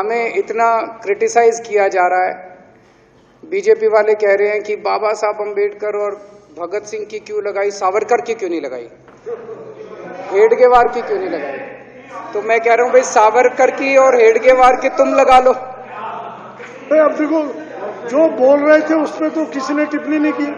हमें इतना क्रिटिसाइज किया जा रहा है। बीजेपी वाले कह रहे हैं कि बाबा साहब अंबेडकर और भगत सिंह की क्यों लगाई, सावरकर की क्यों नहीं लगाई, हेडगेवार की क्यों नहीं लगाई। तो मैं कह रहा हूं भाई सावरकर की और हेडगेवार की तुम लगा लो। अब देखो जो बोल रहे थे उसमें तो किसी ने टिप्पणी नहीं की।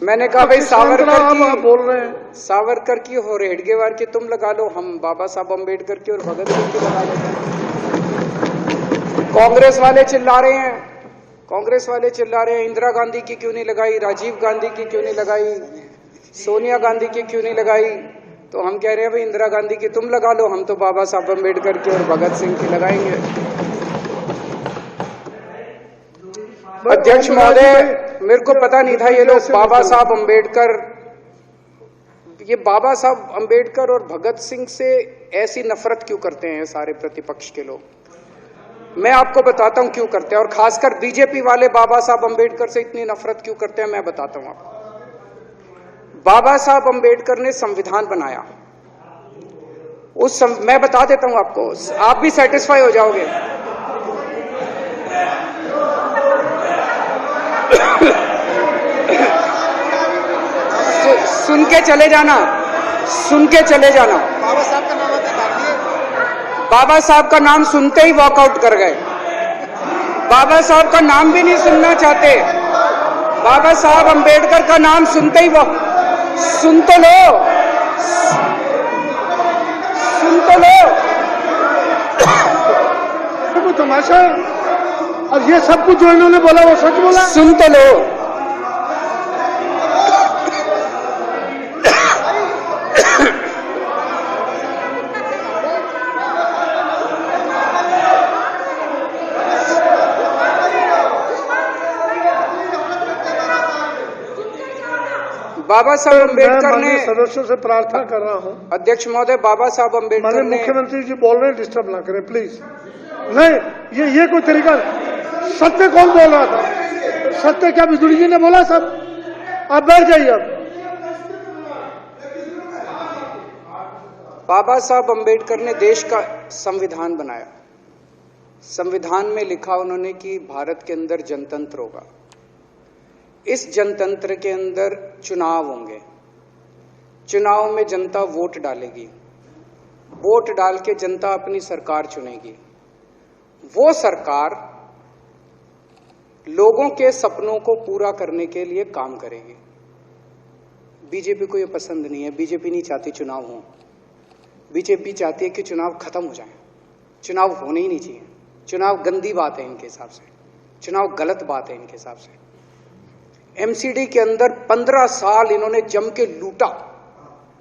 मैंने कहा भाई सावरकर की बोल रहे हैं, सावरकर की और हेडगेवार की तुम लगा लो, हम बाबा साहब अंबेडकर की और भगत सिंह की लगा लो। कांग्रेस वाले चिल्ला रहे हैं, कांग्रेस वाले चिल्ला रहे हैं इंदिरा गांधी की क्यों नहीं लगाई, राजीव गांधी की क्यों नहीं लगाई, सोनिया गांधी की क्यों नहीं लगाई। तो हम कह रहे हैं भाई इंदिरा गांधी की तुम लगा लो, हम तो बाबा साहब अंबेडकर की और भगत सिंह की लगाएंगे। अध्यक्ष महोदय, मेरे को पता नहीं था ये लोग बाबा साहब अंबेडकर, ये बाबा साहब अंबेडकर और भगत सिंह से ऐसी नफरत क्यों करते हैं सारे प्रतिपक्ष के लोग। मैं आपको बताता हूं क्यों करते हैं, और खासकर बीजेपी वाले बाबा साहब अंबेडकर से इतनी नफरत क्यों करते हैं, मैं बताता हूं आपको। बाबा साहब अंबेडकर ने संविधान बनाया, मैं बता देता हूं आपको, आप भी सेटिस्फाई हो जाओगे। सुन के चले जाना, सुन के चले जाना। बाबा साहब का नाम आपने काट दिया। बाबा साहब का नाम सुनते ही वॉकआउट कर गए। बाबा साहब का नाम भी नहीं सुनना चाहते। बाबा साहब अंबेडकर का नाम सुनते ही सुन तो लो, सुन तो लो। वो तमाशा है। और ये सब कुछ जो इन्होंने बोला वो सच बोला, सुन तो लो। बाबा साहब अंबेडकर ने, सदस्यों से प्रार्थना कर रहा हूं, अध्यक्ष महोदय, बाबा साहब अंबेडकर ने, मुख्यमंत्री जी बोल रहे हैं, डिस्टर्ब ना करें प्लीज। नहीं, ये कोई तरीका। सत्य कौन बोल रहा था? सत्य क्या बिजुली जी ने बोला? सब आप बैठ जाइए। अब बाबा साहब अंबेडकर ने देश का संविधान बनाया। संविधान में लिखा उन्होंने कि भारत के अंदर जनतंत्र होगा। इस जनतंत्र के अंदर चुनाव होंगे, चुनाव में जनता वोट डालेगी, वोट डाल के जनता अपनी सरकार चुनेगी। वो सरकार लोगों के सपनों को पूरा करने के लिए काम करेगी। बीजेपी को ये पसंद नहीं है, बीजेपी नहीं चाहती चुनाव हो। बीजेपी चाहती है कि चुनाव खत्म हो जाए, चुनाव होने ही नहीं चाहिए। चुनाव गंदी बात है इनके हिसाब से, चुनाव गलत बात है इनके हिसाब से। एमसीडी के अंदर 15 साल इन्होंने जम के लूटा,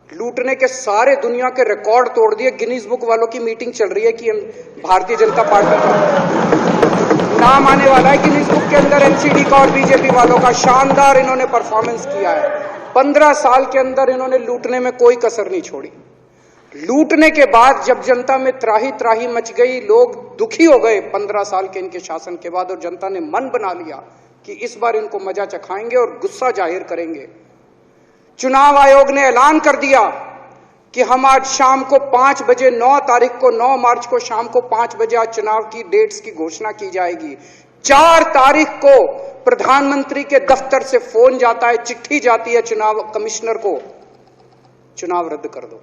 लूटने के सारे दुनिया के रिकॉर्ड तोड़ दिए। गिनीज बुक वालों की मीटिंग चल रही है कि भारतीय जनता पार्टी का नाम आने वाला है गिनीज बुक के अंदर एमसीडी का और बीजेपी वालों का। शानदार इन्होंने परफॉर्मेंस किया है। 15 साल के अंदर इन्होंने लूटने में कोई कसर नहीं छोड़ी। लूटने के बाद जब जनता में त्राही त्राही मच गई, लोग दुखी हो गए 15 साल के इनके शासन के बाद, और जनता ने मन बना लिया कि इस बार इनको मजा चखाएंगे और गुस्सा जाहिर करेंगे। चुनाव आयोग ने ऐलान कर दिया कि हम आज शाम को 5 बजे 9 तारीख को 9 मार्च को शाम को 5 बजे आज चुनाव की डेट्स की घोषणा की जाएगी। 4 तारीख को प्रधानमंत्री के दफ्तर से फोन जाता है, चिट्ठी जाती है चुनाव कमिश्नर को, चुनाव रद्द कर दो।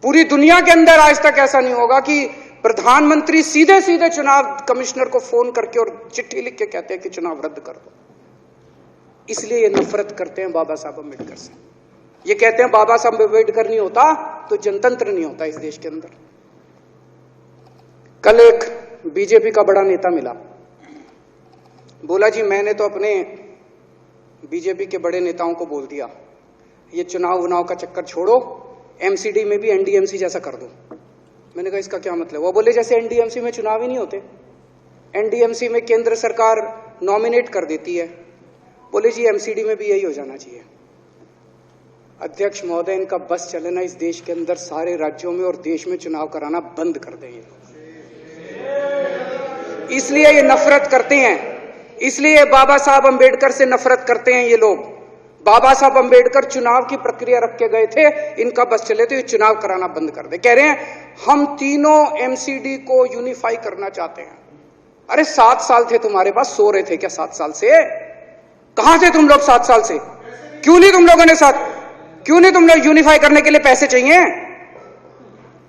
पूरी दुनिया के अंदर आज तक ऐसा नहीं होगा कि प्रधानमंत्री सीधे सीधे चुनाव कमिश्नर को फोन करके और चिट्ठी लिख के कहते हैं कि चुनाव रद्द कर दो। इसलिए ये नफरत करते हैं बाबा साहब अंबेडकर से। ये कहते हैं बाबा साहब अंबेडकर नहीं होता तो जनतंत्र नहीं होता इस देश के अंदर। कल एक बीजेपी का बड़ा नेता मिला, बोला जी मैंने तो अपने बीजेपी के बड़े नेताओं को बोल दिया ये चुनाव उनाव का चक्कर छोड़ो, एमसीडी में भी एनडीएमसी जैसा कर दो। मैंने कहा इसका क्या मतलब? वो बोले जैसे एनडीएमसी में चुनाव ही नहीं होते, एनडीएमसी में केंद्र सरकार नॉमिनेट कर देती है, बोले जी एमसीडी में भी यही हो जाना चाहिए। अध्यक्ष महोदय, इनका बस चलना इस देश के अंदर सारे राज्यों में और देश में चुनाव कराना बंद कर दें ये लोग। इसलिए ये नफरत करते हैं, इसलिए बाबा साहब अंबेडकर से नफरत करते हैं ये लोग। बाबा साहब अंबेडकर चुनाव की प्रक्रिया रख के गए थे, इनका बस चले तो ये चुनाव कराना बंद कर दे। कह रहे हैं हम तीनों एमसीडी को यूनिफाई करना चाहते हैं। अरे 7 साल थे तुम्हारे पास, सो रहे थे क्या 7 साल से? कहां थे तुम लोग 7 साल से? क्यों नहीं तुम लोगों ने क्यों नहीं तुम लोग यूनिफाई करने के लिए पैसे चाहिए?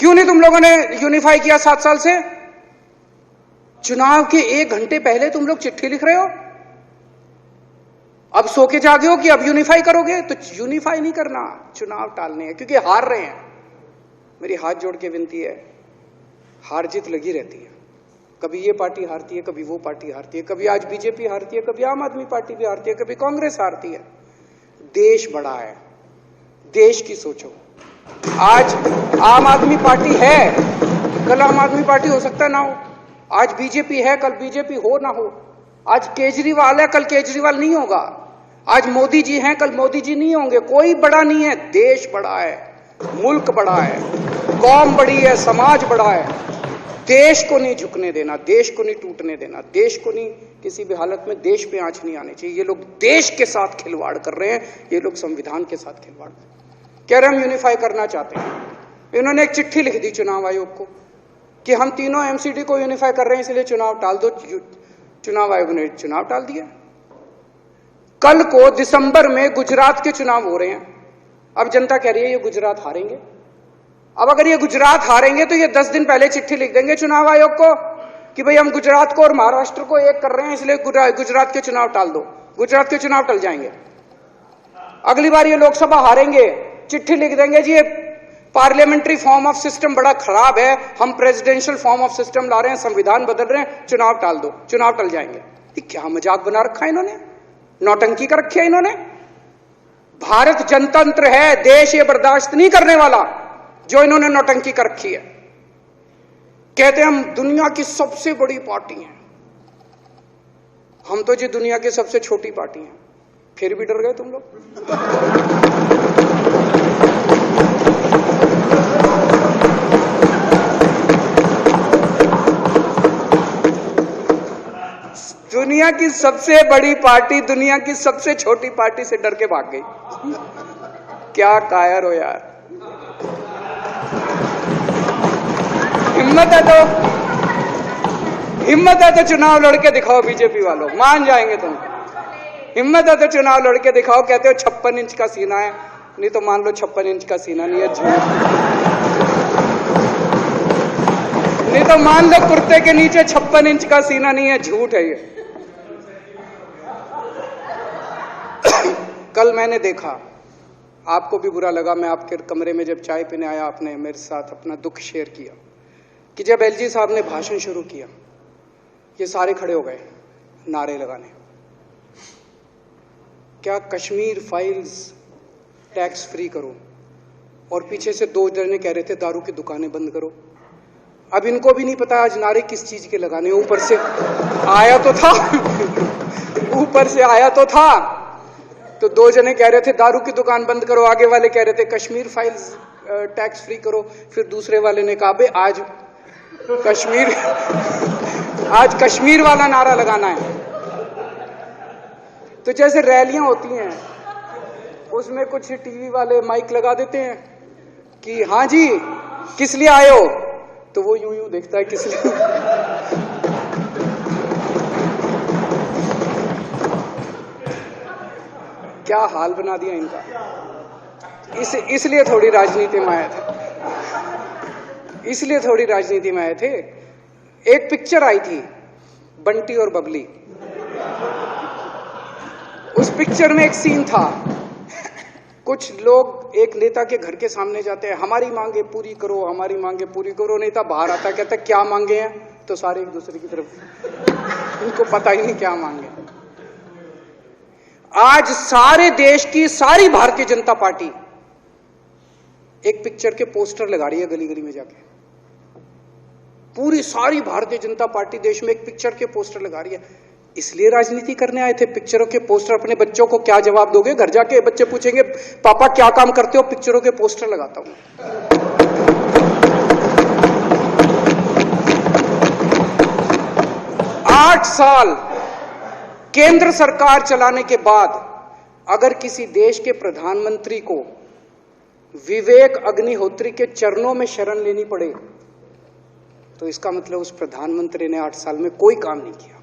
क्यों नहीं तुम लोगों ने यूनिफाई किया 7 साल से? चुनाव के 1 घंटे पहले तुम लोग चिट्ठी लिख रहे हो, अब सो के जागे हो कि अब यूनिफाई करोगे। तो यूनिफाई नहीं करना, चुनाव टालने हैं, क्योंकि हार रहे हैं। मेरी हाथ जोड़ के विनती है, हार जीत लगी रहती है, कभी ये पार्टी हारती है, कभी वो पार्टी हारती है, कभी आज बीजेपी हारती है, कभी आम आदमी पार्टी भी हारती है, कभी कांग्रेस हारती है। देश बड़ा है, देश की सोचो। आज आम आदमी पार्टी है, कल आम आदमी पार्टी हो सकता है ना हो। आज बीजेपी है, कल बीजेपी हो ना हो। आज केजरीवाल है, कल केजरीवाल नहीं होगा। आज मोदी जी हैं, कल मोदी जी नहीं होंगे। कोई बड़ा नहीं है, देश बड़ा है, मुल्क बड़ा है, कौम बड़ी है, समाज बड़ा है। देश को नहीं झुकने देना, देश को नहीं टूटने देना, देश को नहीं किसी भी हालत में देश पे आंच नहीं आनी चाहिए। ये लोग देश के साथ खिलवाड़ कर रहे हैं, ये लोग संविधान के साथ खिलवाड़ कह रहे हैं। हम यूनिफाई करना चाहते हैं। इन्होंने एक चिट्ठी लिख दी चुनाव आयोग को कि हम तीनों एमसीडी को यूनिफाई कर रहे हैं, इसलिए चुनाव टाल दो। चुनाव आयोग ने चुनाव टाल दिया। कल को दिसंबर में गुजरात के चुनाव हो रहे हैं। अब जनता कह रही है ये गुजरात हारेंगे। अब अगर ये गुजरात हारेंगे तो ये 10 दिन पहले चिट्ठी लिख देंगे चुनाव आयोग को कि भाई हम गुजरात को और महाराष्ट्र को एक कर रहे हैं, इसलिए गुजरात के चुनाव टाल दो। गुजरात के चुनाव टल जाएंगे। अगली बार ये लोकसभा हारेंगे, चिट्ठी लिख देंगे जी ये पार्लियामेंट्री फॉर्म ऑफ सिस्टम बड़ा खराब है, हम प्रेसिडेंशियल फॉर्म ऑफ सिस्टम ला रहे हैं, संविधान बदल रहे हैं, चुनाव टाल दो। चुनाव टल जाएंगे। ये क्या मजाक बना रखा है इन्होंने, नौटंकी कर रखी है इन्होंने। भारत जनतंत्र है, देश ये बर्दाश्त नहीं करने वाला जो इन्होंने नौटंकी कर रखी है। कहते हैं हम दुनिया की सबसे बड़ी पार्टी हैं, हम तो जी दुनिया की सबसे छोटी पार्टी हैं। फिर भी डर गए तुम लोग। दुनिया की सबसे बड़ी पार्टी दुनिया की सबसे छोटी पार्टी से डर के भाग गई। क्या कायर हो यार। हिम्मत है तो चुनाव लड़के दिखाओ बीजेपी वालों, मान जाएंगे तुम। हिम्मत है तो चुनाव लड़के दिखाओ। कहते हो 56 इंच का सीना है, नहीं तो मान लो 56 इंच का सीना नहीं है, झूठ। नहीं तो मान लो कुर्ते के नीचे 56 इंच का सीना नहीं है, झूठ है ये। कल मैंने देखा, आपको भी बुरा लगा, मैं आपके कमरे में जब चाय पीने आया, आपने मेरे साथ अपना दुख शेयर किया कि जब एलजी साहब ने भाषण शुरू किया, ये सारे खड़े हो गए नारे लगाने। क्या कश्मीर फाइल्स टैक्स फ्री करो, और पीछे से 2 जने कह रहे थे दारू की दुकानें बंद करो। अब इनको भी नहीं पता आज नारे किस चीज के लगाने। ऊपर से आया तो था ऊपर से आया तो था, तो 2 जने कह रहे थे दारू की दुकान बंद करो, आगे वाले कह रहे थे कश्मीर फाइल्स टैक्स फ्री करो, फिर दूसरे वाले ने कहा आज कश्मीर वाला नारा लगाना है। तो जैसे रैलियां होती हैं, उसमें कुछ टीवी वाले माइक लगा देते हैं कि हाँ जी किस लिए आए हो, तो वो यूं यूं देखता है किस लिए। क्या हाल बना दिया इनका। इसलिए थोड़ी राजनीति में आए थे, इसलिए थोड़ी राजनीति में आए थे। एक पिक्चर आई थी बंटी और बबली, उस पिक्चर में एक सीन था, कुछ लोग एक नेता के घर के सामने जाते हैं, हमारी मांगे पूरी करो, हमारी मांगे पूरी करो। नेता बाहर आता, कहता क्या मांगे हैं, तो सारे एक दूसरे की तरफ, उनको पता ही नहीं क्या मांगे। आज सारे देश की सारी भारतीय जनता पार्टी एक पिक्चर के पोस्टर लगा रही है गली गली में जाके। पूरी सारी भारतीय जनता पार्टी देश में एक पिक्चर के पोस्टर लगा रही है। इसलिए राजनीति करने आए थे। पिक्चरों के पोस्टर, अपने बच्चों को क्या जवाब दोगे? घर जाके बच्चे पूछेंगे पापा क्या काम करते हो? पिक्चरों के पोस्टर लगाता हूं। 8 साल केंद्र सरकार चलाने के बाद अगर किसी देश के प्रधानमंत्री को विवेक अग्निहोत्री के चरणों में शरण लेनी पड़े तो इसका मतलब उस प्रधानमंत्री ने 8 साल में कोई काम नहीं किया।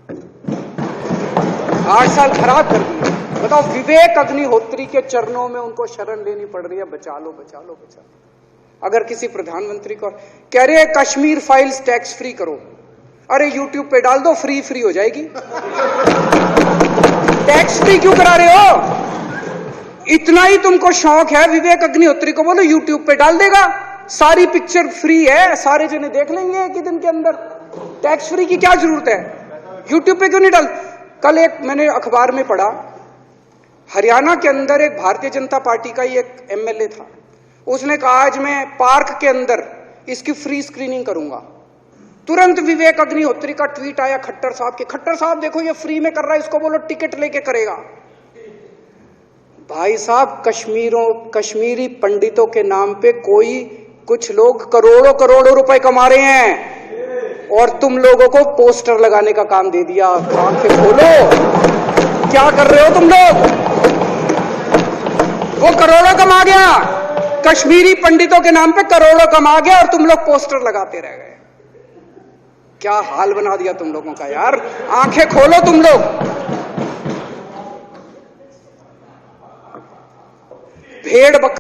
8 साल खराब कर दिए। बताओ, विवेक अग्निहोत्री के चरणों में उनको शरण लेनी पड़ रही है, बचा लो बचा लो बचा लो। अगर किसी प्रधानमंत्री को कह रहे हैं कश्मीर फाइल्स टैक्स फ्री करो, अरे यूट्यूब पे डाल दो, फ्री हो जाएगी। टैक्स फ्री क्यों करा रहे हो? इतना ही तुमको शौक है, विवेक अग्निहोत्री को बोलो यूट्यूब पे डाल देगा, सारी पिक्चर फ्री है, सारे जने देख लेंगे एक ही दिन के अंदर। टैक्स फ्री की क्या जरूरत है? यूट्यूब पे क्यों नहीं डाल? कल एक मैंने अखबार में पढ़ा, हरियाणा के अंदर एक भारतीय जनता पार्टी का ही एक एमएलए था, उसने कहा आज मैं पार्क के अंदर इसकी फ्री स्क्रीनिंग करूंगा। तुरंत विवेक अग्निहोत्री का ट्वीट आया खट्टर साहब के, खट्टर साहब देखो ये फ्री में कर रहा है, इसको बोलो टिकट लेके करेगा। भाई साहब, कश्मीरी पंडितों के नाम पे कुछ लोग करोड़ों रुपए कमा रहे हैं और तुम लोगों को पोस्टर लगाने का काम दे दिया। आंखें खोलो, क्या कर रहे हो तुम लोग? वो करोड़ों कमा गया, कश्मीरी पंडितों के नाम पे करोड़ों कमा गया और तुम लोग पोस्टर लगाते रह गए। क्या हाल बना दिया तुम लोगों का यार। आंखें खोलो तुम लोग। भेड़ बकरी